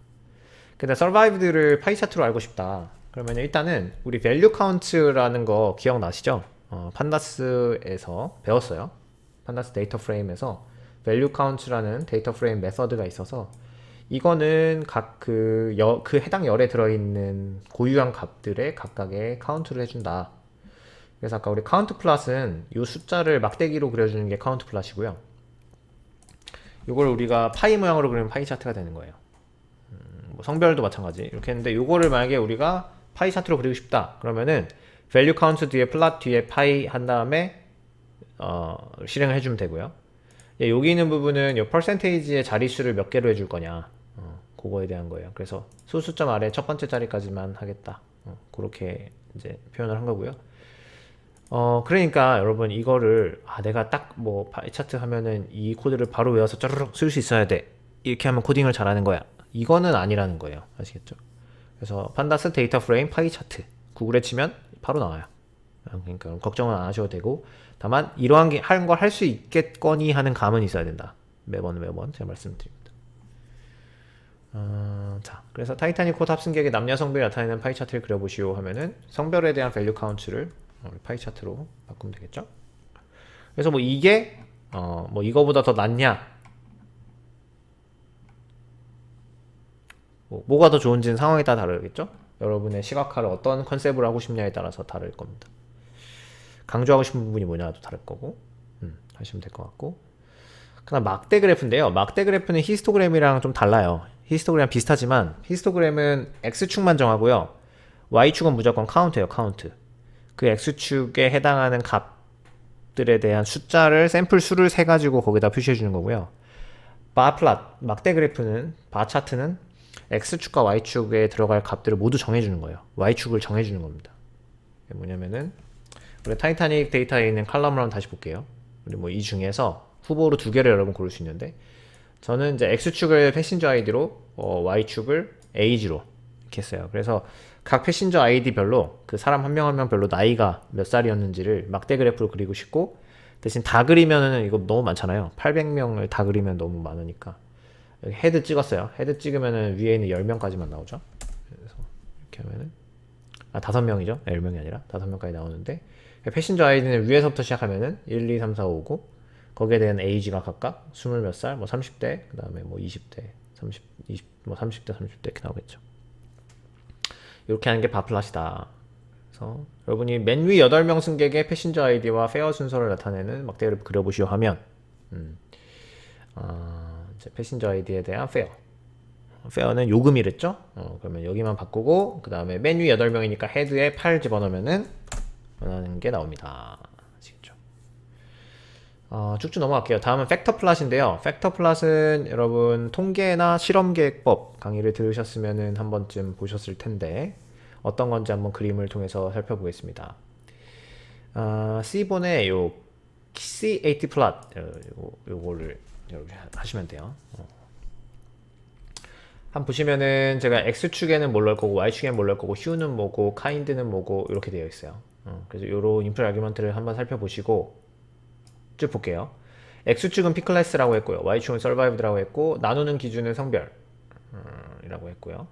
근데 survived를 파이 차트로 알고 싶다. 그러면 일단은 우리 value count라는 거 기억나시죠? 판다스에서 배웠어요. 판다스 데이터 프레임에서 value count라는 데이터 프레임 메서드가 있어서 이거는 각 그 해당 열에 들어있는 고유한 값들의 각각의 카운트를 해준다. 그래서 아까 우리 count 플롯은 이 숫자를 막대기로 그려주는 게 count 플롯이고요. 이걸 우리가 파이 모양으로 그리면 파이 차트가 되는 거예요. 성별도 마찬가지 이렇게 했는데 요거를 만약에 우리가 파이 차트로 그리고 싶다 그러면은 value count 뒤에 플롯 뒤에 파이 한 다음에 실행을 해주면 되고요. 여기 있는 부분은 이 percentage의 자릿수를 몇 개로 해줄 거냐 그거에 대한 거예요. 그래서 소수점 아래 첫 번째 자리까지만 하겠다. 그렇게 이제 표현을 한 거고요. 그러니까 여러분 이거를 내가 딱 파이 차트 하면은 이 코드를 바로 외워서 짜르륵 쓸 수 있어야 돼. 이렇게 하면 코딩을 잘하는 거야. 이거는 아니라는 거예요. 아시겠죠? 그래서 판다스 데이터 프레임 파이 차트 구글에 치면 바로 나와요. 그러니까 걱정은 안 하셔도 되고 다만 이러한 걸 할 수 있겠거니 하는 감은 있어야 된다. 매번 제가 말씀드립니다. 자, 그래서 타이타닉 코드 합승객의 남녀 성별이 나타내는 파이 차트를 그려보시오 하면은 성별에 대한 밸류 카운트를 파이 차트로 바꾸면 되겠죠? 그래서 이게 이거보다 더 낫냐? 뭐가 더 좋은지는 상황에 따라 다르겠죠? 여러분의 시각화를 어떤 컨셉으로 하고 싶냐에 따라서 다를 겁니다. 강조하고 싶은 부분이 뭐냐도 다를 거고 하시면 될 것 같고 그다음 막대 그래프인데요. 막대 그래프는 히스토그램이랑 좀 달라요. 히스토그램 비슷하지만 히스토그램은 X축만 정하고요. Y축은 무조건 카운트예요. 카운트. 그 X축에 해당하는 값들에 대한 숫자를 샘플 수를 세가지고 거기다 표시해 주는 거고요. 바 플롯, 막대 그래프는 바 차트는 X축과 Y축에 들어갈 값들을 모두 정해주는 거예요. Y축을 정해주는 겁니다. 뭐냐면은 우리 타이타닉 데이터에 있는 칼럼을 한번 다시 볼게요. 우리 이 중에서 후보로 2개를 여러분 고를 수 있는데 저는 이제 X축을 패신저 아이디로 Y축을 에이지로 이렇게 했어요. 그래서 각 패신저 아이디별로 그 사람 한 명 한 명별로 나이가 몇 살이었는지를 막대 그래프로 그리고 싶고 대신 다 그리면은 이거 너무 많잖아요. 800명을 다 그리면 너무 많으니까 여기 헤드 찍었어요. 헤드 찍으면은 위에 있는 10명까지만 나오죠. 그래서 이렇게 하면은 5명이죠. 10명이 아니라 5명까지 나오는데 패신저 아이디는 위에서부터 시작하면은 1, 2, 3, 4, 5, 9 거기에 대한 에이지가 각각 20 몇 살, 30대, 그 다음에 20대, 30, 20, 30대, 30대 이렇게 나오겠죠. 이렇게 하는 게 바플롯이다. 그래서 여러분이 맨 위 8명 승객의 패신저 아이디와 페어 순서를 나타내는 막대를 그려보시오 하면 이제 패신저 아이디에 대한 페어는 요금이랬죠? 그러면 여기만 바꾸고 그 다음에 맨 위 8명이니까 헤드에 8 집어넣으면은 원하는 게 나옵니다. 아시겠죠? 쭉쭉 넘어갈게요. 다음은 팩터 플롯인데요. 팩터 플롯은 여러분 통계나 실험 계획법 강의를 들으셨으면은 한 번쯤 보셨을 텐데 어떤 건지 한번 그림을 통해서 살펴보겠습니다. C본의 요 C80 플롯 요거를 여러분 하시면 돼요. 한번 보시면은 제가 X축에는 뭘 넣을 거고 Y축에는 뭘 넣을 거고 Hu는 뭐고 Kind는 뭐고 이렇게 되어 있어요. 그래서 요런 인풋 아규먼트를 한번 살펴보시고 쭉 볼게요. X축은 P클래스라고 했고요. Y축은 Survived라고 했고 나누는 기준은 성별 이라고 했고요.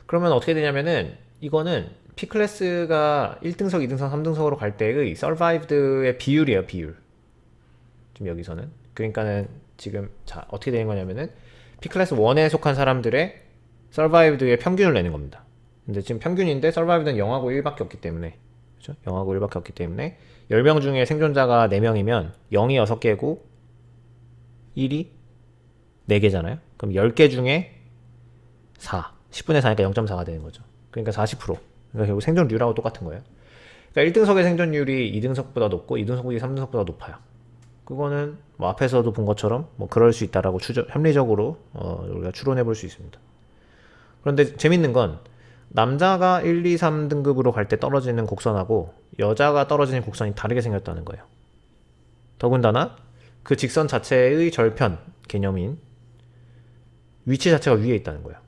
그러면 어떻게 되냐면은 이거는 P클래스가 1등석, 2등석, 3등석으로 갈 때의 Survived의 비율이에요. 비율. 지금 여기서는 그러니까는 지금 자 어떻게 되는 거냐면은 P클래스 1에 속한 사람들의 Survived의 평균을 내는 겁니다. 근데 지금 평균인데 Survived는 0하고 1밖에 없기 때문에 그렇죠? 0하고 1밖에 없기 때문에 10명 중에 생존자가 4명이면 0이 6개고 1이 4개잖아요. 그럼 10개 중에 4, 10분의 4니까 0.4가 되는 거죠. 그러니까 40%. 그러니까 결국 생존율하고 똑같은 거예요. 그러니까 1등석의 생존율이 2등석보다 높고 2등석이 3등석보다 높아요. 그거는 뭐 앞에서도 본 것처럼 뭐 그럴 수 있다라고 합리적으로 우리가 추론해 볼 수 있습니다. 그런데 재밌는 건 남자가 1, 2, 3등급으로 갈 때 떨어지는 곡선하고 여자가 떨어지는 곡선이 다르게 생겼다는 거예요. 더군다나 그 직선 자체의 절편 개념인 위치 자체가 위에 있다는 거예요.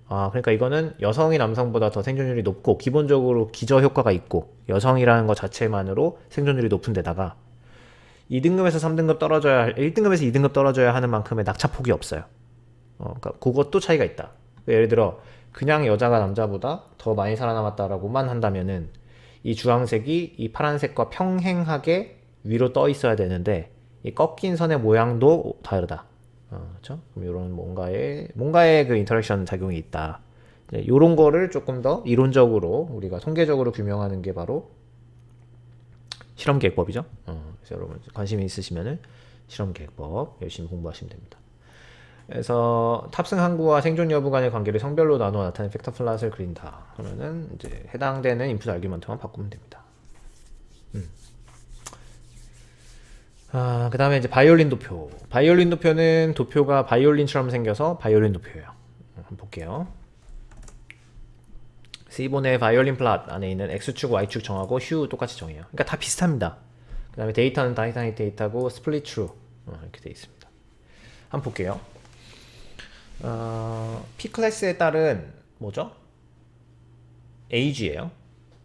그러니까 이거는 여성이 남성보다 더 생존율이 높고 기본적으로 기저 효과가 있고 여성이라는 것 자체만으로 생존율이 높은 데다가 2등급에서 3등급 떨어져야 1등급에서 2등급 떨어져야 하는 만큼의 낙차폭이 없어요. 그러니까 그것도 차이가 있다. 예를 들어 그냥 여자가 남자보다 더 많이 살아남았다라고만 한다면은 이 주황색이 이 파란색과 평행하게 위로 떠 있어야 되는데 이 꺾인 선의 모양도 다르다. 그렇죠? 그럼 이런 뭔가의 그 인터랙션 작용이 있다. 이런 거를 조금 더 이론적으로 우리가 통계적으로 규명하는 게 바로 실험 계획법이죠. 그래서 여러분 관심이 있으시면은 실험 계획법 열심히 공부하시면 됩니다. 그래서 탑승 항구와 생존 여부 간의 관계를 성별로 나누어 나타낸 팩터 플롯을 그린다. 그러면은 이제 해당되는 인풋 아규먼트만 바꾸면 됩니다. 그 다음에 이제 바이올린 도표. 바이올린 도표는 도표가 바이올린처럼 생겨서 바이올린 도표예요. 한번 볼게요. C본의 바이올린 플롯 안에 있는 X축, Y축 정하고 휴 똑같이 정해요. 그러니까 다 비슷합니다. 그 다음에 데이터는 다이나믹 데이터고 스플릿 트루 이렇게 되어 있습니다. 한번 볼게요. P클래스에 따른 뭐죠? age예요.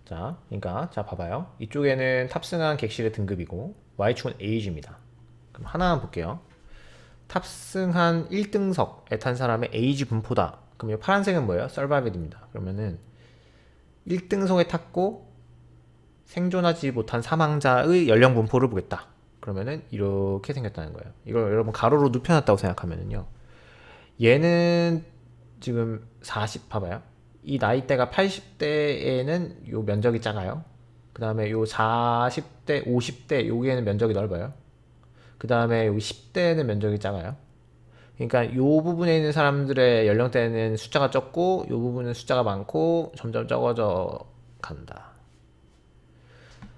자, 그러니까 자 봐봐요. 이쪽에는 탑승한 객실의 등급이고 Y축은 age입니다. 그럼 하나만 볼게요. 탑승한 1등석에 탄 사람의 age 분포다. 그럼 이 파란색은 뭐예요? Survived입니다. 그러면은 1등석에 탔고 생존하지 못한 사망자의 연령 분포를 보겠다. 그러면은 이렇게 생겼다는 거예요. 이걸 여러분 가로로 눕혀놨다고 생각하면은요. 얘는 지금 40 봐봐요. 이 나이대가 80대에는 요 면적이 작아요. 그 다음에 요 40대, 50대 여기에는 면적이 넓어요. 그 다음에 요 10대에는 면적이 작아요. 그러니까 요 부분에 있는 사람들의 연령대는 숫자가 적고 요 부분은 숫자가 많고 점점 적어져 간다.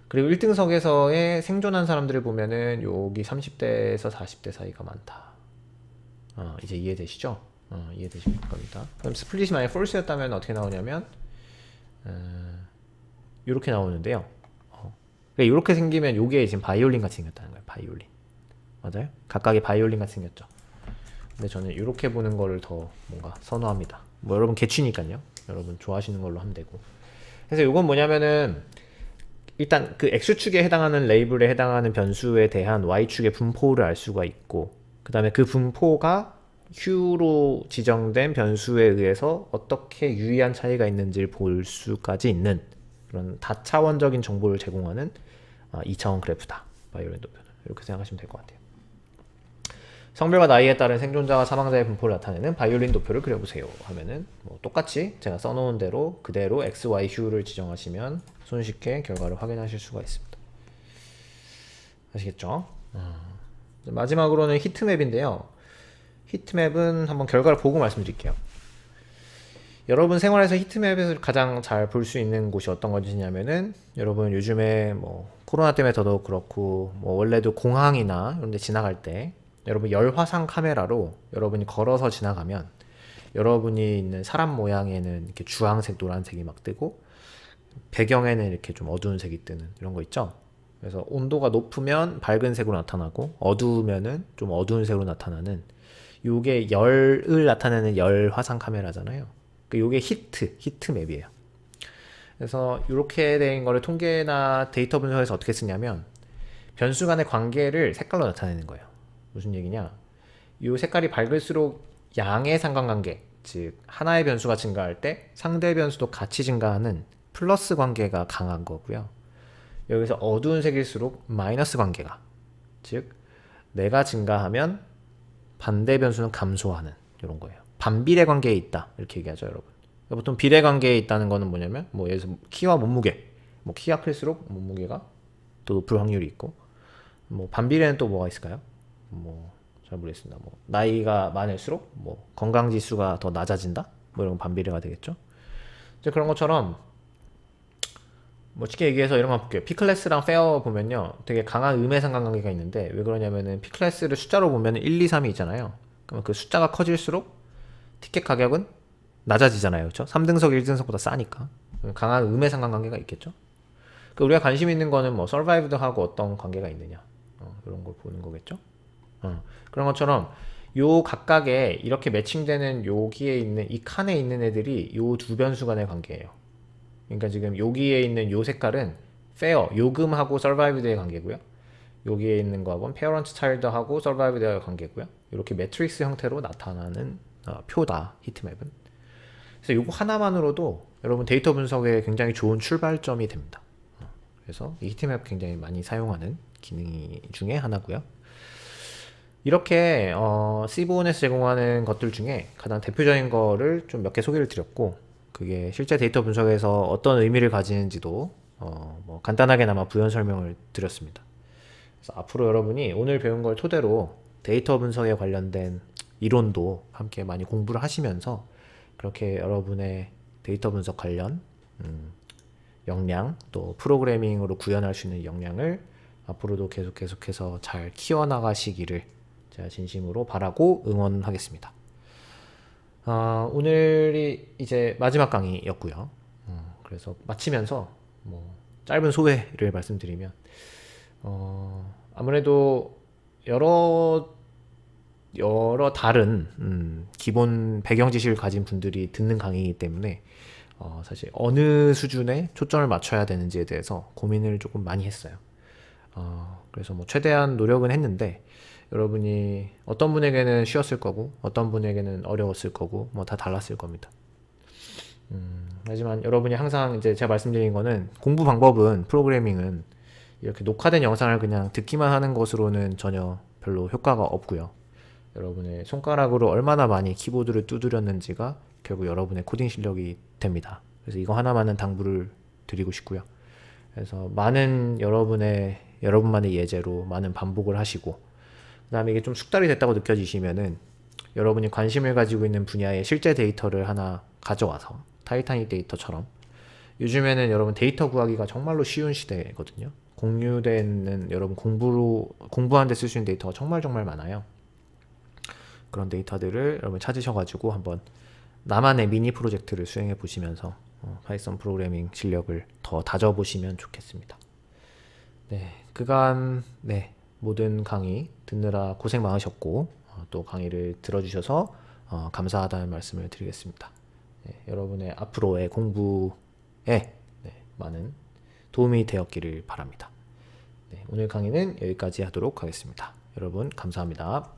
그리고 1등석에서의 생존한 사람들을 보면은 여기 30대에서 40대 사이가 많다. 이제 이해되시죠? 이해되실 겁니다. 그럼 스플릿이 만약 false였다면 어떻게 나오냐면 이렇게 나오는데요. 이렇게 생기면 요게 지금 바이올린 같이 생겼다는 거예요. 바이올린. 맞아요? 각각의 바이올린 같이 생겼죠. 근데 저는 이렇게 보는 거를 더 뭔가 선호합니다. 뭐 여러분 개취니까요. 여러분 좋아하시는 걸로 하면 되고. 그래서 이건 뭐냐면은 일단 그 X축에 해당하는 레이블에 해당하는 변수에 대한 Y축의 분포를 알 수가 있고 그 다음에 그 분포가 Q로 지정된 변수에 의해서 어떻게 유의한 차이가 있는지를 볼 수까지 있는 그런 다차원적인 정보를 제공하는 2차원 그래프다. 바이올린 도표는 이렇게 생각하시면 될 것 같아요. 성별과 나이에 따른 생존자와 사망자의 분포를 나타내는 바이올린 도표를 그려보세요 하면은 뭐 똑같이 제가 써놓은 대로 그대로 X, Y, Q를 지정하시면 손쉽게 결과를 확인하실 수가 있습니다. 아시겠죠? 마지막으로는 히트맵인데요. 히트맵은 한번 결과를 보고 말씀드릴게요. 여러분 생활에서 히트맵에서 가장 잘 볼 수 있는 곳이 어떤 것이냐면은 여러분 요즘에 뭐 코로나 때문에 더더욱 그렇고 뭐 원래도 공항이나 이런 데 지나갈 때 여러분 열화상 카메라로 여러분이 걸어서 지나가면 여러분이 있는 사람 모양에는 이렇게 주황색, 노란색이 막 뜨고 배경에는 이렇게 좀 어두운 색이 뜨는 이런 거 있죠. 그래서 온도가 높으면 밝은 색으로 나타나고 어두우면은 좀 어두운 색으로 나타나는 요게 열을 나타내는 열 화상 카메라잖아요. 요게 히트 맵이에요. 그래서 이렇게 된 거를 통계나 데이터 분석에서 어떻게 쓰냐면 변수 간의 관계를 색깔로 나타내는 거예요. 무슨 얘기냐? 이 색깔이 밝을수록 양의 상관관계, 즉 하나의 변수가 증가할 때 상대 변수도 같이 증가하는 플러스 관계가 강한 거고요. 여기서 어두운 색일수록 마이너스 관계가, 즉 내가 증가하면 반대 변수는 감소하는 이런 거예요. 반비례 관계에 있다 이렇게 얘기하죠, 여러분. 보통 비례 관계에 있다는 거는 뭐냐면 뭐 예를 들어서 키와 몸무게, 뭐 키가 클수록 몸무게가 또 높을 확률이 있고, 뭐 반비례는 또 뭐가 있을까요? 뭐 잘 모르겠습니다. 뭐 나이가 많을수록 뭐 건강 지수가 더 낮아진다, 뭐 이런 건 반비례가 되겠죠. 이제 그런 것처럼 뭐 쉽게 얘기해서 이런 거 볼게요. P클래스랑 페어 보면요 되게 강한 음의 상관관계가 있는데, 왜 그러냐면은 P클래스를 숫자로 보면 1, 2, 3이 있잖아요. 그러면 그 숫자가 커질수록 티켓 가격은 낮아지잖아요, 그렇죠? 3등석 1등석보다 싸니까 강한 음의 상관관계가 있겠죠. 그 우리가 관심 있는 거는 뭐 서바이브드하고 어떤 관계가 있느냐, 이런 걸 보는 거겠죠. 그런 것처럼 요 각각에 이렇게 매칭되는 여기에 있는 이 칸에 있는 애들이 요 두 변수 간의 관계예요. 그러니까 지금 여기에 있는 요 색깔은 fair, 요금하고 survived의 관계고요. 여기에 있는 거하고는 parent child하고 survived의 관계고요. 이렇게 매트릭스 형태로 나타나는 표다, 히트맵은. 그래서 요거 하나만으로도 여러분 데이터 분석에 굉장히 좋은 출발점이 됩니다. 그래서 이 히트맵 굉장히 많이 사용하는 기능 중에 하나고요. 이렇게 C본에서 제공하는 것들 중에 가장 대표적인 거를 좀 몇 개 소개를 드렸고, 그게 실제 데이터 분석에서 어떤 의미를 가지는지도 뭐 간단하게나마 부연 설명을 드렸습니다. 그래서 앞으로 여러분이 오늘 배운 걸 토대로 데이터 분석에 관련된 이론도 함께 많이 공부를 하시면서 그렇게 여러분의 데이터 분석 관련 역량, 또 프로그래밍으로 구현할 수 있는 역량을 앞으로도 계속해서 잘 키워나가시기를 제가 진심으로 바라고 응원하겠습니다. 오늘이 이제 마지막 강의였고요. 그래서 마치면서 뭐 짧은 소회를 말씀드리면, 아무래도 여러 다른 기본 배경 지식을 가진 분들이 듣는 강의이기 때문에 사실 어느 수준에 초점을 맞춰야 되는지에 대해서 고민을 조금 많이 했어요. 그래서 뭐 최대한 노력은 했는데, 여러분이 어떤 분에게는 쉬웠을 거고 어떤 분에게는 어려웠을 거고 뭐 다 달랐을 겁니다. 하지만 여러분이 항상 이제 제가 말씀드린 거는, 공부 방법은, 프로그래밍은 이렇게 녹화된 영상을 그냥 듣기만 하는 것으로는 전혀 별로 효과가 없고요. 여러분의 손가락으로 얼마나 많이 키보드를 두드렸는지가 결국 여러분의 코딩 실력이 됩니다. 그래서 이거 하나만은 당부를 드리고 싶고요. 그래서 많은 여러분만의 예제로 많은 반복을 하시고, 그 다음에 이게 좀 숙달이 됐다고 느껴지시면은 여러분이 관심을 가지고 있는 분야의 실제 데이터를 하나 가져와서, 타이타닉 데이터처럼, 요즘에는 여러분 데이터 구하기가 정말로 쉬운 시대거든요. 공유되어 있는, 여러분 공부하는 데 쓸 수 있는 데이터가 정말 많아요. 그런 데이터들을 여러분 찾으셔가지고 한번 나만의 미니 프로젝트를 수행해 보시면서 파이썬 프로그래밍 실력을 더 다져보시면 좋겠습니다. 네, 그간 모든 강의 듣느라 고생 많으셨고, 또 강의를 들어주셔서 감사하다는 말씀을 드리겠습니다. 여러분의 앞으로의 공부에 많은 도움이 되었기를 바랍니다. 오늘 강의는 여기까지 하도록 하겠습니다. 여러분 감사합니다.